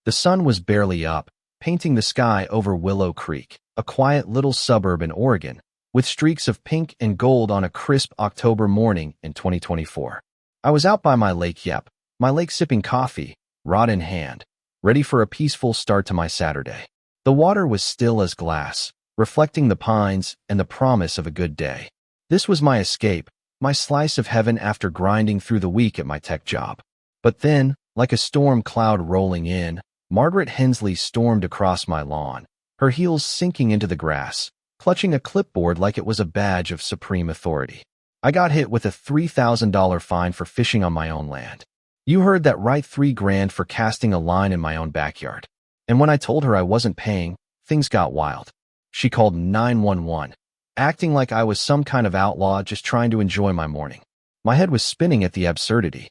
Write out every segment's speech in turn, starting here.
The sun was barely up, painting the sky over Willow Creek, a quiet little suburb in Oregon, with streaks of pink and gold on a crisp October morning in 2024. I was out by my lake sipping coffee, rod in hand, ready for a peaceful start to my Saturday. The water was still as glass, reflecting the pines and the promise of a good day. This was my escape, my slice of heaven after grinding through the week at my tech job. But then, like a storm cloud rolling in, Margaret Hensley stormed across my lawn, her heels sinking into the grass, clutching a clipboard like it was a badge of supreme authority. I got hit with a $3,000 fine for fishing on my own land. You heard that right, $3,000 for casting a line in my own backyard. And when I told her I wasn't paying, things got wild. She called 911, acting like I was some kind of outlaw just trying to enjoy my morning. My head was spinning at the absurdity.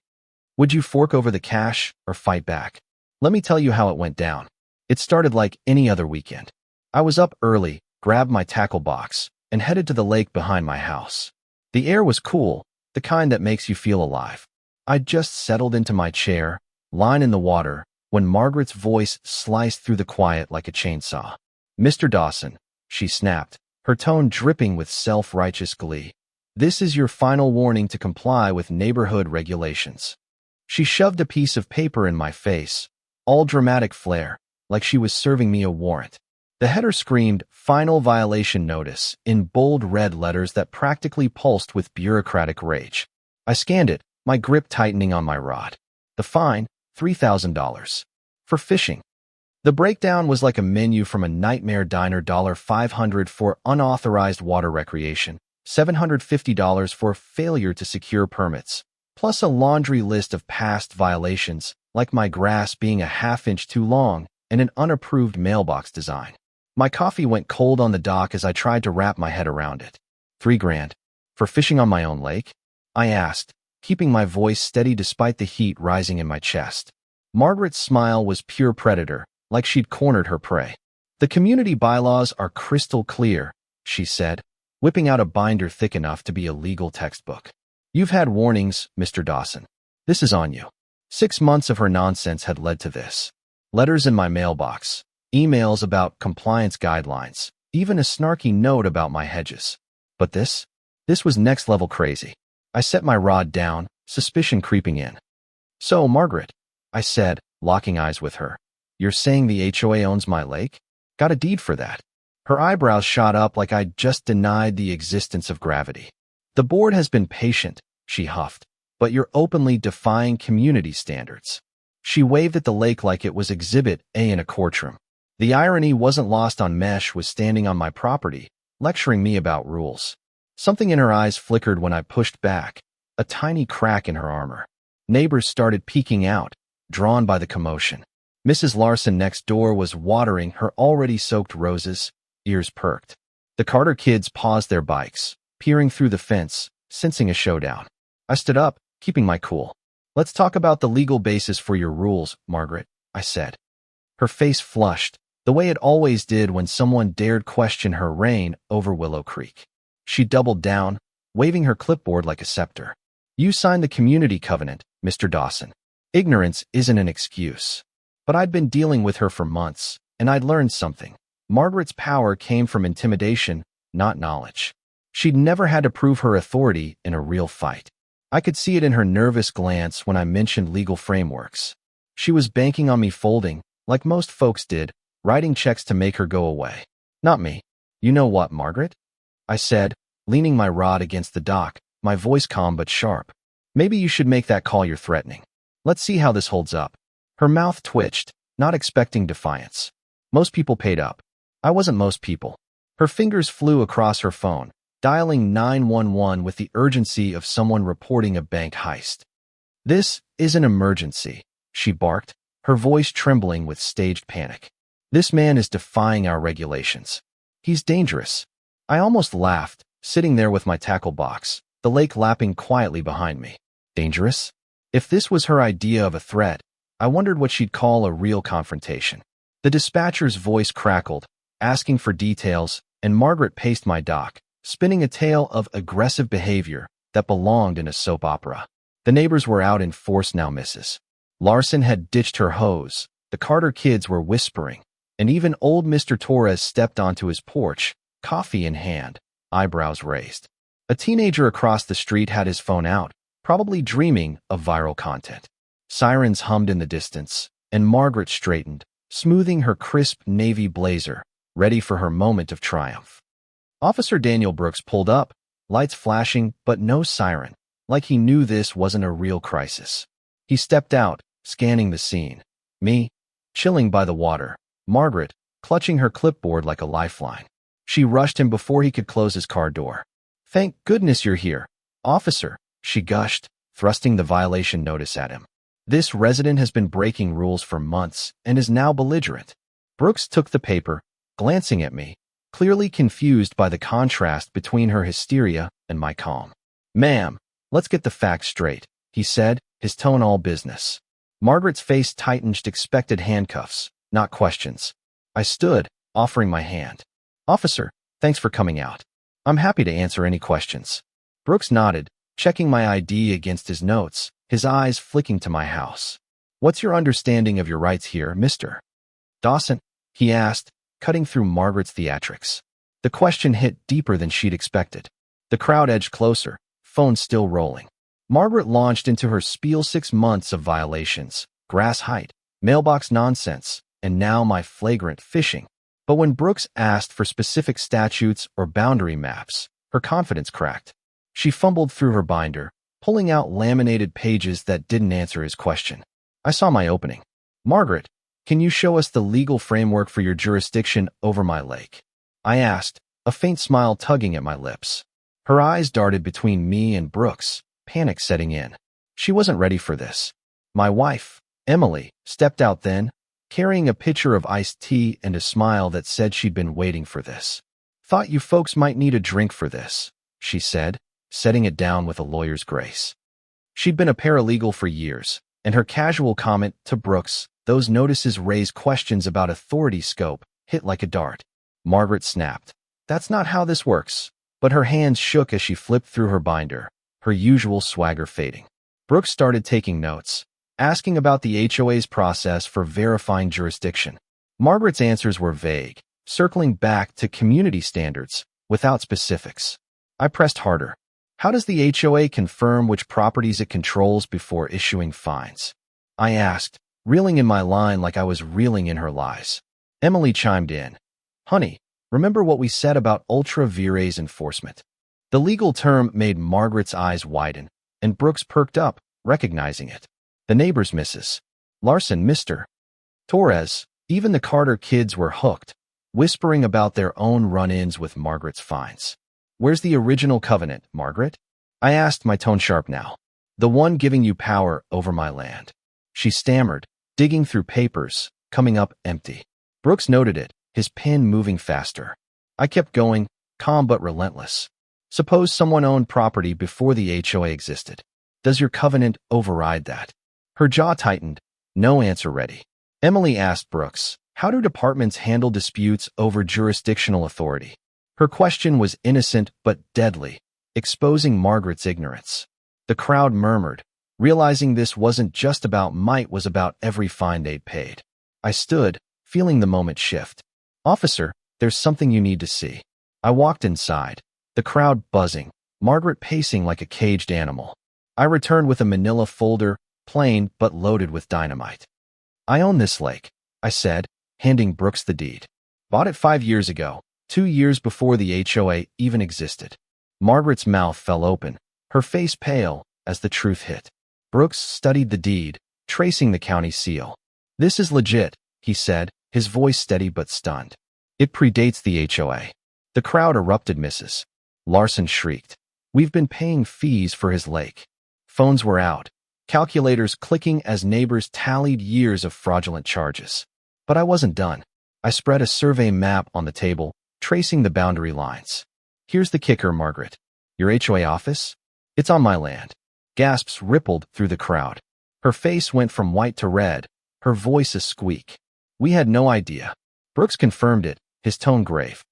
Would you fork over the cash or fight back? Let me tell you how it went down. It started like any other weekend. I was up early, grabbed my tackle box, and headed to the lake behind my house. The air was cool, the kind that makes you feel alive. I'd just settled into my chair, lying in the water, when Margaret's voice sliced through the quiet like a chainsaw. "Mr. Dawson," she snapped, her tone dripping with self-righteous glee. "This is your final warning to comply with neighborhood regulations." She shoved a piece of paper in my face, all dramatic flair, like she was serving me a warrant. The header screamed, "Final Violation Notice," in bold red letters that practically pulsed with bureaucratic rage. I scanned it, my grip tightening on my rod. The fine, $3,000. For fishing. The breakdown was like a menu from a nightmare diner. $500 for unauthorized water recreation, $750 for failure to secure permits, plus a laundry list of past violations, like my grass being a half-inch too long and an unapproved mailbox design. My coffee went cold on the dock as I tried to wrap my head around it. $3,000 for fishing on my own lake? I asked, keeping my voice steady despite the heat rising in my chest. Margaret's smile was pure predator, like she'd cornered her prey. "The community bylaws are crystal clear," she said, whipping out a binder thick enough to be a legal textbook. "You've had warnings, Mr. Dawson. This is on you." 6 months of her nonsense had led to this. Letters in my mailbox, emails about compliance guidelines, even a snarky note about my hedges. But this was next-level crazy. I set my rod down, suspicion creeping in. "So, Margaret," I said, locking eyes with her, "you're saying the HOA owns my lake? Got a deed for that?" Her eyebrows shot up like I'd just denied the existence of gravity. "The board has been patient," she huffed, "but you're openly defying community standards." She waved at the lake like it was Exhibit A in a courtroom. The irony wasn't lost on Mesh was standing on my property, lecturing me about rules. Something in her eyes flickered when I pushed back, a tiny crack in her armor. Neighbors started peeking out, drawn by the commotion. Mrs. Larson next door was watering her already soaked roses, ears perked. The Carter kids paused their bikes, peering through the fence, sensing a showdown. I stood up, keeping my cool. "Let's talk about the legal basis for your rules, Margaret," I said. Her face flushed, the way it always did when someone dared question her reign over Willow Creek. She doubled down, waving her clipboard like a scepter. "You signed the community covenant, Mr. Dawson. Ignorance isn't an excuse." But I'd been dealing with her for months, and I'd learned something. Margaret's power came from intimidation, not knowledge. She'd never had to prove her authority in a real fight. I could see it in her nervous glance when I mentioned legal frameworks. She was banking on me folding, like most folks did, writing checks to make her go away. Not me. "You know what, Margaret?" I said, leaning my rod against the dock, my voice calm but sharp. "Maybe you should make that call you're threatening. Let's see how this holds up." Her mouth twitched, not expecting defiance. Most people paid up. I wasn't most people. Her fingers flew across her phone, dialing 911 with the urgency of someone reporting a bank heist. "This is an emergency," she barked, her voice trembling with staged panic. "This man is defying our regulations. He's dangerous." I almost laughed, sitting there with my tackle box, the lake lapping quietly behind me. Dangerous? If this was her idea of a threat, I wondered what she'd call a real confrontation. The dispatcher's voice crackled, asking for details, and Margaret paced my dock, spinning a tale of aggressive behavior that belonged in a soap opera. The neighbors were out in force now, Mrs. Larson had ditched her hose, the The Carter kids were whispering, and even old Mr. Torres stepped onto his porch, coffee in hand, eyebrows raised. A teenager across the street had his phone out, probably dreaming of viral content. Sirens hummed in the distance, and Margaret straightened, smoothing her crisp navy blazer, ready for her moment of triumph. Officer Daniel Brooks pulled up, lights flashing but no siren, like he knew this wasn't a real crisis. He stepped out, scanning the scene. Me, chilling by the water. Margaret, clutching her clipboard like a lifeline. She rushed him before he could close his car door. "Thank goodness you're here, officer," she gushed, thrusting the violation notice at him. "This resident has been breaking rules for months and is now belligerent." Brooks took the paper, glancing at me, clearly confused by the contrast between her hysteria and my calm. "Ma'am, let's get the facts straight," he said, his tone all business. Margaret's face tightened, expected handcuffs, not questions. I stood, offering my hand. "Officer, thanks for coming out. I'm happy to answer any questions." Brooks nodded, checking my ID against his notes, his eyes flicking to my house. "What's your understanding of your rights here, Mr. Dawson?" he asked, cutting through Margaret's theatrics. The question hit deeper than she'd expected. The crowd edged closer, phone still rolling. Margaret launched into her spiel: 6 months of violations, grass height, mailbox nonsense, and now my flagrant fishing. But when Brooks asked for specific statutes or boundary maps, her confidence cracked. She fumbled through her binder, pulling out laminated pages that didn't answer his question. I saw my opening. "Margaret, can you show us the legal framework for your jurisdiction over my lake?" I asked, a faint smile tugging at my lips. Her eyes darted between me and Brooks, panic setting in. She wasn't ready for this. My wife, Emily, stepped out then, carrying a pitcher of iced tea and a smile that said she'd been waiting for this. "Thought you folks might need a drink for this," she said, setting it down with a lawyer's grace. She'd been a paralegal for years, and her casual comment to Brooks, "Those notices raise questions about authority scope," hit like a dart. Margaret snapped. "That's not how this works," but her hands shook as she flipped through her binder, her usual swagger fading. Brooks started taking notes, asking about the HOA's process for verifying jurisdiction. Margaret's answers were vague, circling back to community standards, without specifics. I pressed harder. "How does the HOA confirm which properties it controls before issuing fines?" I asked, reeling in my line like I was reeling in her lies. Emily chimed in. "Honey, remember what we said about ultra vires enforcement?" The legal term made Margaret's eyes widen, and Brooks perked up, recognizing it. "The neighbor's Mrs. Larson, Mr. Torres." Even the Carter kids were hooked, whispering about their own run-ins with Margaret's fines. "Where's the original covenant, Margaret?" I asked, my tone sharp now. "The one giving you power over my land." She stammered, digging through papers, coming up empty. Brooks noted it, his pen moving faster. I kept going, calm but relentless. "Suppose someone owned property before the HOA existed. Does your covenant override that?" Her jaw tightened, no answer ready. Emily asked Brooks, "How do departments handle disputes over jurisdictional authority?" Her question was innocent but deadly, exposing Margaret's ignorance. The crowd murmured, realizing this wasn't just about might, was about every fine they'd paid. I stood, feeling the moment shift. "Officer, there's something you need to see." I walked inside, the crowd buzzing, Margaret pacing like a caged animal. I returned with a manila folder, plain but loaded with dynamite. "I own this lake," I said, handing Brooks the deed. "Bought it 5 years ago, 2 years before the HOA even existed." Margaret's mouth fell open, her face pale, as the truth hit. Brooks studied the deed, tracing the county seal. "This is legit," he said, his voice steady but stunned. "It predates the HOA." The crowd erupted. Mrs. Larson shrieked. "We've been paying fees for his lake." Phones were out, calculators clicking as neighbors tallied years of fraudulent charges. But I wasn't done. I spread a survey map on the table, tracing the boundary lines. "Here's the kicker, Margaret. Your HOA office? It's on my land." Gasps rippled through the crowd. Her face went from white to red, her voice a squeak. "We had no idea." Brooks confirmed it, his tone grave.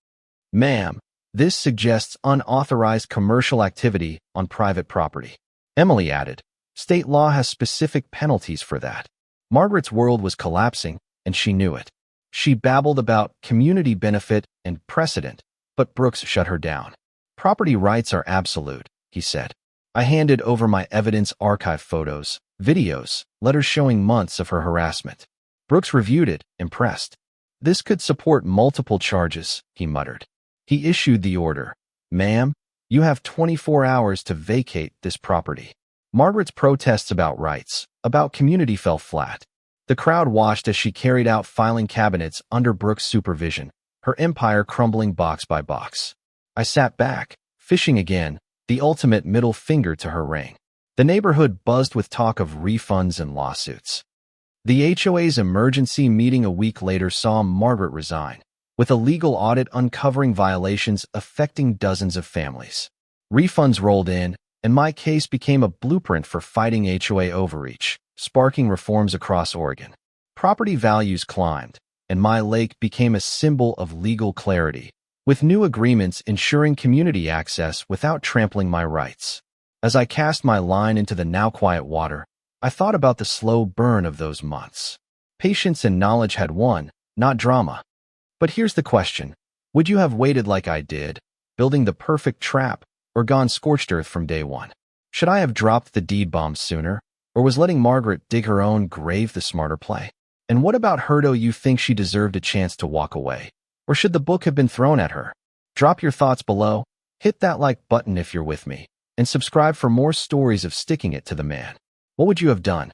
"Ma'am, this suggests unauthorized commercial activity on private property." Emily added, "State law has specific penalties for that." Margaret's world was collapsing, and she knew it. She babbled about community benefit and precedent, but Brooks shut her down. Property rights are absolute, he said. I handed over my evidence archive photos, videos, letters showing months of her harassment. Brooks reviewed it, impressed. This could support multiple charges, he muttered. He issued the order. Ma'am, you have 24 hours to vacate this property. Margaret's protests about rights, about community fell flat. The crowd watched as she carried out filing cabinets under Brooks' supervision, her empire crumbling box by box. I sat back, fishing again, the ultimate middle finger to her ring. The neighborhood buzzed with talk of refunds and lawsuits. The HOA's emergency meeting a week later saw Margaret resign, with a legal audit uncovering violations affecting dozens of families. Refunds rolled in, and my case became a blueprint for fighting HOA overreach, sparking reforms across Oregon. Property values climbed, and my lake became a symbol of legal clarity, with new agreements ensuring community access without trampling my rights. As I cast my line into the now quiet water, I thought about the slow burn of those months. Patience and knowledge had won, not drama. But here's the question. Would you have waited like I did, building the perfect trap, or gone scorched earth from day one? Should I have dropped the deed bomb sooner, or was letting Margaret dig her own grave the smarter play? And what about her? Do you think she deserved a chance to walk away? Or should the book have been thrown at her? Drop your thoughts below, hit that like button if you're with me, and subscribe for more stories of sticking it to the man. What would you have done?